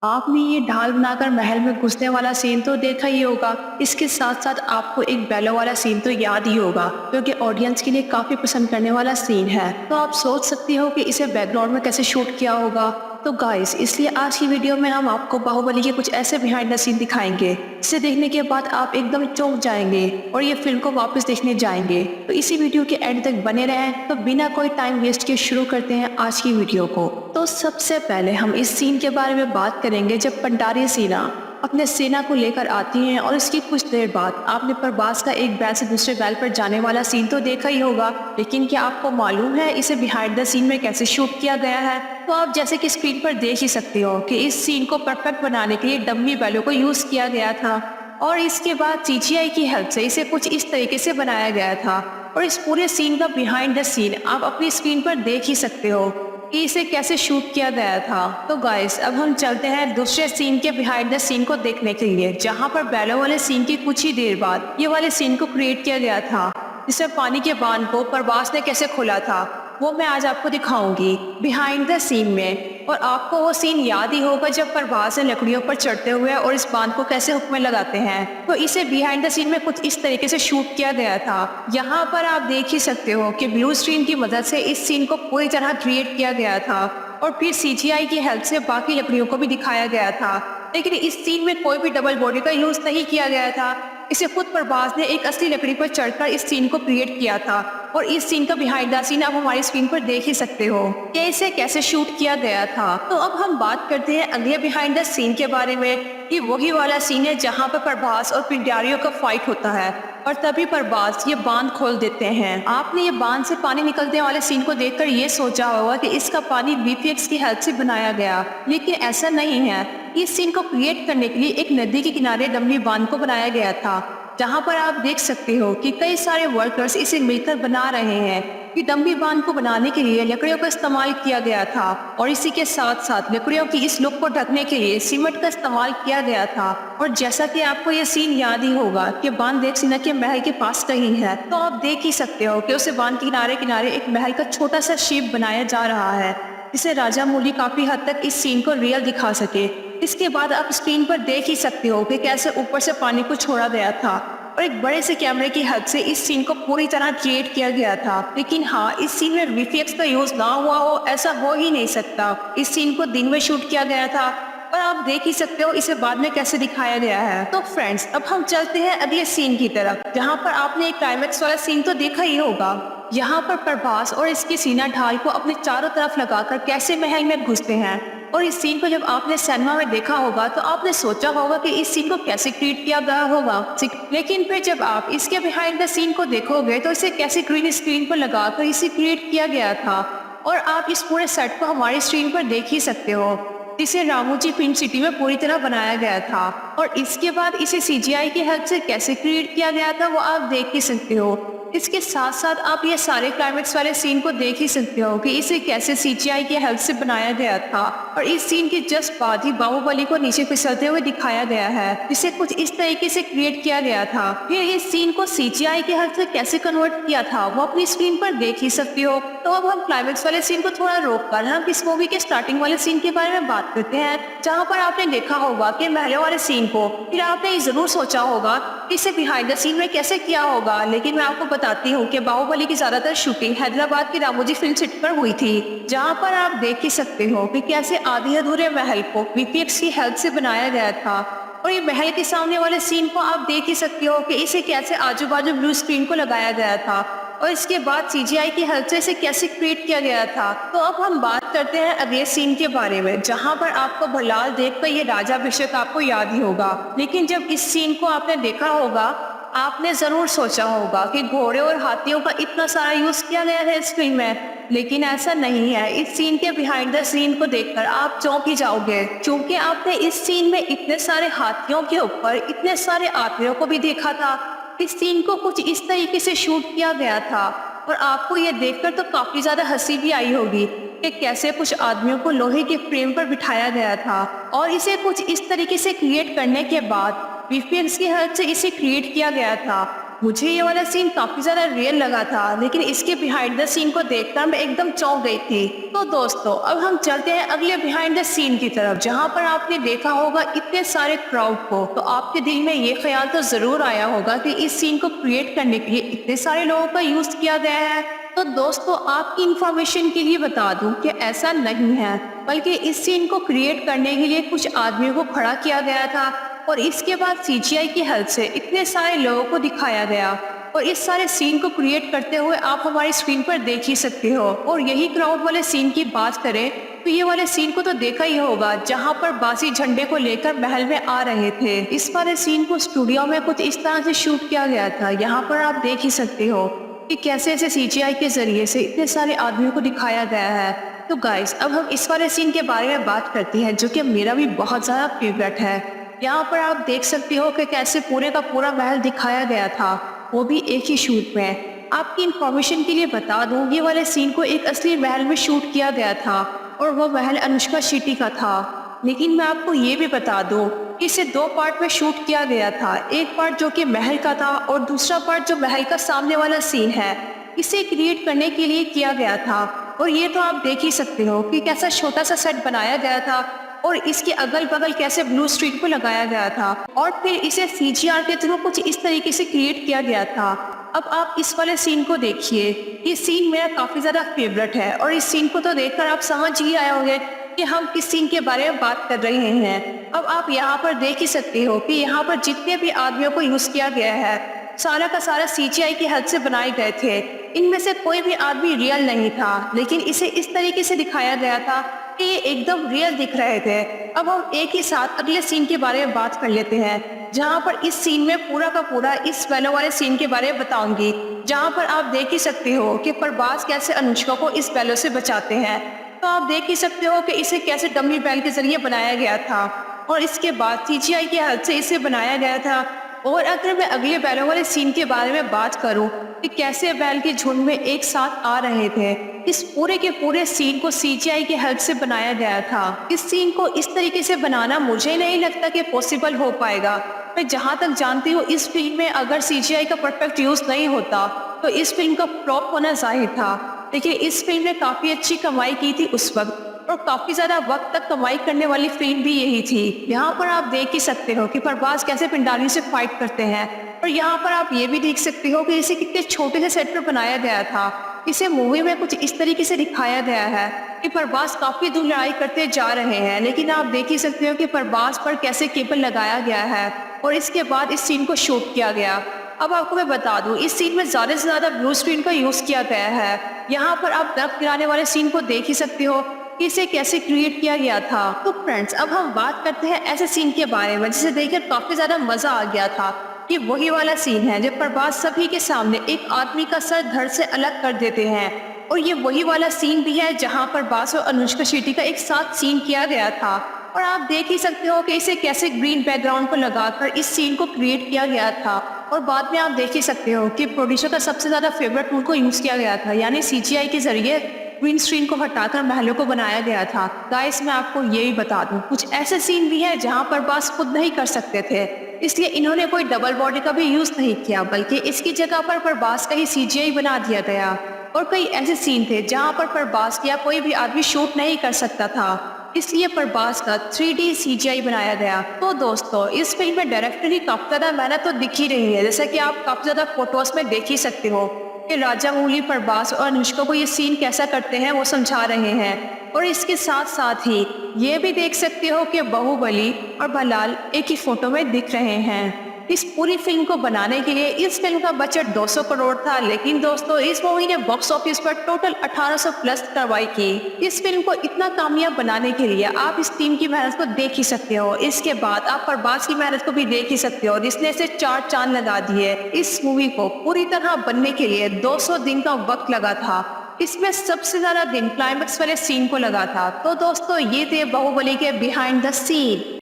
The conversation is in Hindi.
आपने ये ढाल बनाकर महल में घुसने वाला सीन तो देखा ही होगा। इसके साथ साथ आपको एक बैलो वाला सीन तो याद ही होगा, क्योंकि ऑडियंस के लिए काफी पसंद करने वाला सीन है। तो आप सोच सकती हो कि इसे बैकग्राउंड में कैसे शूट किया होगा। तो गाइस, इसलिए आज की वीडियो में हम आपको बाहुबली के कुछ ऐसे बिहाइंड द सीन दिखाएंगे जिसे देखने के बाद आप एकदम चौंक जाएंगे और ये फिल्म को वापस देखने जाएंगे। तो इसी वीडियो के एंड तक बने रहें। तो बिना कोई टाइम वेस्ट किए शुरू करते हैं आज की वीडियो को। तो सबसे पहले हम इस सीन के बारे में बात करेंगे जब पंडारी सेना अपने सेना को लेकर आती हैं और इसकी कुछ देर बाद आपने प्रभास का एक बैल से दूसरे बैल पर जाने वाला सीन तो देखा ही होगा। लेकिन क्या आपको मालूम है इसे बिहाइंड द सीन में कैसे शूट किया गया है? तो आप जैसे कि स्क्रीन पर देख ही सकते हो कि इस सीन को परफेक्ट बनाने के लिए डम्मी बैलों को यूज किया गया था और इसके बाद सीजीआई की हेल्प से इसे कुछ इस तरीके से बनाया गया था। और इस पूरे सीन का बिहाइंड द सीन आप अपनी स्क्रीन पर देख ही सकते हो कि इसे कैसे शूट किया गया था। तो गाइस, अब हम चलते हैं दूसरे सीन के बिहाइंड द सीन को देखने के लिए, जहां पर बैलों वाले सीन की कुछ ही देर बाद ये वाले सीन को क्रिएट किया गया था, जिसमें पानी के बांध को प्रभास ने कैसे खोला था वो मैं आज आपको दिखाऊंगी बिहाइंड द सीन में। और आपको वो सीन याद ही होगा जब प्रभास ने लकड़ियों पर चढ़ते हुए और इस बांध को कैसे हुक में लगाते हैं। तो इसे बिहाइंड द सीन में कुछ इस तरीके से शूट किया गया था। यहाँ पर आप देख ही सकते हो कि ब्लू स्क्रीन की मदद से इस सीन को पूरी तरह क्रिएट किया गया था और फिर सीजीआई की हेल्प से बाकी लकड़ियों को भी दिखाया गया था। लेकिन इस सीन में कोई भी डबल बॉडी का यूज नहीं किया गया था। इसे खुद प्रभास ने एक असली लकड़ी पर चढ़कर इस सीन को क्रिएट किया था और इस सीन का बिहाइंड द सीन आप हमारी स्क्रीन पर देख ही सकते हो कि इसे कैसे शूट किया गया था। तो अब हम बात करते हैं अगले बिहाइंड द सीन के बारे में कि वही वाला सीन है जहां पर प्रभास और पिंडारियों का फाइट होता है और तभी प्रभास ये बांध खोल देते हैं। आपने ये बांध से पानी निकलने वाले सीन को देखकर ये सोचा होगा कि इसका पानी वीपीएक्स की हेल्प से बनाया गया, लेकिन ऐसा नहीं है। इस सीन को क्रिएट करने के लिए एक नदी के किनारे डम्मी बांध को बनाया गया था, जहां पर आप देख सकते हो कि कई सारे वर्कर्स इसे मिलकर बना रहे हैं। कि डम्मी बांध को बनाने के लिए लकड़ियों का इस्तेमाल किया गया था और इसी के साथ साथ लकड़ियों की इस लुक को ढकने के लिए सीमेंट का इस्तेमाल किया गया था। और जैसा कि आपको ये सीन याद ही होगा कि बांध देव सिन्हा के महल के पास कहीं है, तो आप देख ही सकते हो कि उसे बांध के किनारे किनारे एक महल का छोटा सा शेप बनाया जा रहा है, जिसे राजा मौली काफी हद तक इस सीन को रियल दिखा सके। इसके बाद आप स्क्रीन पर देख ही सकते हो कि कैसे ऊपर से पानी को छोड़ा गया था और एक बड़े से कैमरे की हेल्प से इस सीन को पूरी तरह क्रिएट किया गया था। लेकिन हाँ, इस सीन में वीएफएक्स का यूज ना हुआ हो ऐसा हो ही नहीं सकता। इस सीन को दिन में शूट किया गया था और आप देख ही सकते हो इसे बाद में कैसे दिखाया गया है। तो फ्रेंड्स, अब हम चलते हैं अगले सीन की तरफ, जहाँ पर आपने एक क्लाइमेक्स वाला सीन तो देखा ही होगा। यहाँ पर प्रभास और इसकी सीना ढाल को अपने चारों तरफ लगाकर कैसे महल में घुसते हैं। और इस सीन को जब आपने सिनेमा में देखा होगा तो आपने सोचा होगा कि इस सीन को कैसे क्रिएट किया गया होगा, लेकिन फिर जब आप इसके बिहाइंड द सीन को देखोगे तो इसे कैसे ग्रीन स्क्रीन पर लगाकर इसे क्रिएट किया गया था। और आप इस पूरे सेट को हमारी स्क्रीन पर देख ही सकते हो, जिसे रामोजी फिल्म सिटी में पूरी तरह बनाया गया था। और इसके बाद इसे सीजीआई की हेल्प से कैसे क्रिएट किया गया था वो आप देख ही सकते हो। इसके साथ साथ आप ये सारे क्लाइमेक्स वाले सीन को देख ही सकते हो कि इसे कैसे सीजीआई की हेल्प से बनाया गया था। और इस सीन के जस्ट बाद ही बाहुबली को नीचे फिसलते हुए दिखाया गया है, जिसे कुछ इस तरीके से क्रिएट किया गया था। फिर इस सीन को सीजीआई की हेल्प से कैसे कन्वर्ट किया था वो अपनी स्क्रीन पर देख ही सकते हो। तो अब हम क्लाइमेक्स वाले सीन को थोड़ा रोक कर हम इस मूवी के स्टार्टिंग वाले सीन के बारे में बात करते हैं, जहाँ पर आपने देखा होगा कि महलों वाले सीन को। फिर आपने जरूर सोचा होगा इसे बिहाइंड द सीन में कैसे किया होगा, लेकिन मैं आपको बताती हूँ कि बाहुबली की ज्यादातर शूटिंग हैदराबाद की रामोजी फिल्म सिटी पर हुई थी, जहाँ पर आप देख ही सकते हो कि कैसे आधे अधूरे महल को वीपीएक्स की हेल्प से बनाया गया था। और ये महल के सामने वाले सीन को आप देख ही सकते हो कि इसे कैसे आजू बाजू ब्लू स्क्रीन को लगाया गया था और इसके बाद सीजीआई की हेल्प से इसे कैसे क्रिएट किया गया था। तो अब हम बात करते हैं अगले सीन के बारे में, जहां पर आपको भल्लाल देखकर ये राजाभिषेक आपको याद ही होगा। लेकिन जब इस सीन को आपने देखा होगा आपने जरूर सोचा होगा कि घोड़े और हाथियों का इतना सारा यूज किया गया है इस फिल्म में, लेकिन ऐसा नहीं है। इस सीन के बिहाइंड द सीन को देखकर आप चौंक ही जाओगे, क्योंकि आपने इस सीन में इतने सारे हाथियों के ऊपर इतने सारे आदमियों को भी देखा था। इस सीन को कुछ इस तरीके से शूट किया गया था और आपको ये देखकर तो काफी ज्यादा हंसी भी आई होगी कि कैसे कुछ आदमियों को लोहे के फ्रेम पर बिठाया गया था और इसे कुछ इस तरीके से क्रिएट करने के बाद वीपीएक्स की हेल्प से इसे क्रिएट किया गया था। मुझे ये वाला सीन काफी ज्यादा रियल लगा था, लेकिन इसके बिहाइंड द सीन को देखकर मैं एकदम चौंक गई थी। तो दोस्तों, अब हम चलते हैं अगले बिहाइंड द सीन की तरफ, जहाँ पर आपने देखा होगा इतने सारे क्राउड को। तो आपके दिल में ये ख्याल तो जरूर आया होगा कि इस सीन को क्रिएट करने के लिए इतने सारे लोगों का यूज किया गया है। तो दोस्तों, आपकी इंफॉर्मेशन के लिए बता दूं कि ऐसा नहीं है, बल्कि इस सीन को क्रिएट करने के लिए कुछ आदमियों को खड़ा किया गया था और इसके बाद सीजीआई की हेल्प से इतने सारे लोगों को दिखाया गया। और इस सारे सीन को क्रिएट करते हुए आप हमारी स्क्रीन पर देख ही सकते हो। और यही क्राउड वाले सीन की बात करें तो ये वाले सीन को तो देखा ही होगा, जहां पर बासी झंडे को लेकर महल में आ रहे थे। इस वाले सीन को स्टूडियो में कुछ इस तरह से शूट किया गया था। यहाँ पर आप देख ही सकते हो कि कैसे ऐसे सीजीआई के जरिए से इतने सारे आदमियों को दिखाया गया है। तो गाइस, अब हम इस वाले सीन के बारे में बात करते हैं, जो कि मेरा भी बहुत ज्यादा फेवरेट है। यहाँ पर आप देख सकते हो कि कैसे पूरे का पूरा महल दिखाया गया था, वो भी एक ही शूट में। आपकी इंफॉर्मेशन के लिए बता दूं, ये वाले सीन को एक असली महल में शूट किया गया था और वो महल अनुष्का शेट्टी का था। लेकिन मैं आपको ये भी बता दूं कि इसे 2 पार्ट में शूट किया गया था। एक पार्ट जो कि महल का था और दूसरा पार्ट जो महल का सामने वाला सीन है, इसे क्रिएट करने के लिए किया गया था। और ये तो आप देख ही सकते हो कि कैसा छोटा सा सेट बनाया गया था और इसके अगल बगल कैसे ब्लू स्ट्रीट को लगाया गया था और फिर इसे सीजीआर के थ्रू कुछ इस तरीके से क्रिएट किया गया था। अब आप इस वाले सीन को देखिए, ये सीन मेरा काफी ज्यादा फेवरेट है और इस सीन को तो देखकर आप समझ ही आए होंगे कि हम किस सीन के बारे में बात कर रहे हैं। अब आप यहाँ पर देख ही सकते हो कि यहाँ पर जितने भी आदमियों को यूज किया गया है, सारा का सारा सीजीआई की हेल्प से बनाए गए थे। इनमें से कोई भी आदमी रियल नहीं था, लेकिन इसे इस तरीके से दिखाया गया था कि ये एकदम रियल दिख रहे थे। अब हम एक ही साथ अगले सीन के बारे में बात कर लेते हैं, जहां पर इस सीन में पूरा का पूरा इस बैलो वाले सीन के बारे में बताऊंगी, जहां पर आप देख ही सकते हो कि प्रभास कैसे अनुष्का को इस बैलो से बचाते हैं। तो आप देख ही सकते हो कि इसे कैसे डमी बैल के जरिए बनाया गया था और इसके बाद सीजीआई की हेल्प से इसे बनाया गया था। और अगर मैं अगले बैलों वाले सीन के बारे में बात करूं कि कैसे बैल के झुंड में एक साथ आ रहे थे, इस पूरे के पूरे सीन को सीजीआई की हेल्प से बनाया गया था। इस सीन को इस तरीके से बनाना मुझे नहीं लगता कि पॉसिबल हो पाएगा। मैं जहां तक जानती हूँ, इस फिल्म में अगर सीजीआई का परफेक्ट यूज नहीं होता तो इस फिल्म का फ्लॉप होना जाहिर था। लेकिन इस फिल्म ने काफी अच्छी कमाई की थी उस वक्त और काफी ज्यादा वक्त तक कमाई करने वाली फिल्म भी यही थी। यहाँ पर आप देख ही सकते हो कि प्रभास कैसे पिंडारी से फाइट करते हैं और यहाँ पर आप ये भी देख सकते हो कि इसे कितने छोटे से सेट पर बनाया गया था। इसे मूवी में कुछ इस तरीके से दिखाया गया है कि प्रभास काफी दूर लड़ाई करते जा रहे हैं, लेकिन आप देख ही सकते हो कि प्रभास पर कैसे केबल लगाया गया है और इसके बाद इस सीन को शूट किया गया। अब आपको मैं बता दूं, इस सीन में ज्यादा से ज्यादा ब्लू स्क्रीन का यूज किया गया है। यहाँ पर आप बर्फ गिराने वाले सीन को देख ही सकते हो कि इसे कैसे क्रिएट किया गया था। तो फ्रेंड्स, अब हम बात करते हैं ऐसे सीन के बारे में जिसे देखकर काफी ज्यादा मजा आ गया था। ये वही वाला सीन है जब प्रभास सभी के सामने एक आदमी का सर धड़ से अलग कर देते हैं और ये वही वाला सीन भी है जहां प्रभास और अनुष्का शेट्टी का एक साथ सीन किया गया था। और आप देख ही सकते हो कि इसे कैसे ग्रीन बैकग्राउंड पर लगाकर इस सीन को क्रिएट किया गया था। और बाद में आप देख ही सकते हो कि प्रोड्यूसर का सबसे ज्यादा फेवरेट टूल को यूज किया गया था, यानी सीजीआई के जरिए ग्रीन स्क्रीन को हटाकर महलों को बनाया गया था। गाइस, मैं आपको ये भी बता दूं, कुछ ऐसे सीन भी है जहां प्रभास खुद नहीं कर सकते थे, इसलिए इन्होंने कोई डबल बॉडी का भी यूज नहीं किया, बल्कि इसकी जगह पर प्रभास का ही सीजीआई बना दिया गया। और कई ऐसे सीन थे जहां पर प्रभास या कोई भी आदमी शूट नहीं कर सकता था, इसलिए प्रभास का 3D सीजीआई बनाया गया। तो दोस्तों, इस फिल्म में डायरेक्टर की काफी ज्यादा मेहनत तो दिख ही रही है, जैसा कि आप काफी ज्यादा फोटोज में देख ही सकते हो कि राजा मौली प्रभास और अनुष्का को ये सीन कैसा करते हैं वो समझा रहे हैं। और इसके साथ साथ ही ये भी देख सकते हो कि बाहुबली और भलाल एक ही फोटो में दिख रहे हैं। इस पूरी फिल्म को बनाने के लिए इस फिल्म का बजट 200 करोड़ था, लेकिन दोस्तों इस मूवी ने बॉक्स ऑफिस पर टोटल 1800 प्लस कमाई की। इस फिल्म को इतना कामयाब बनाने के लिए आप इस टीम की मेहनत को देख ही सकते हो। इसके बाद आप प्रभास की मेहनत को भी देख ही सकते हो, जिसने इसे 4 चांद लगा दिए। इस मूवी को पूरी तरह बनने के लिए 200 दिन का वक्त लगा था। इसमें सबसे ज्यादा दिन क्लाइमेक्स वाले सीन को लगा था। तो दोस्तों, ये थे बाहुबली के बिहाइंड द सीन।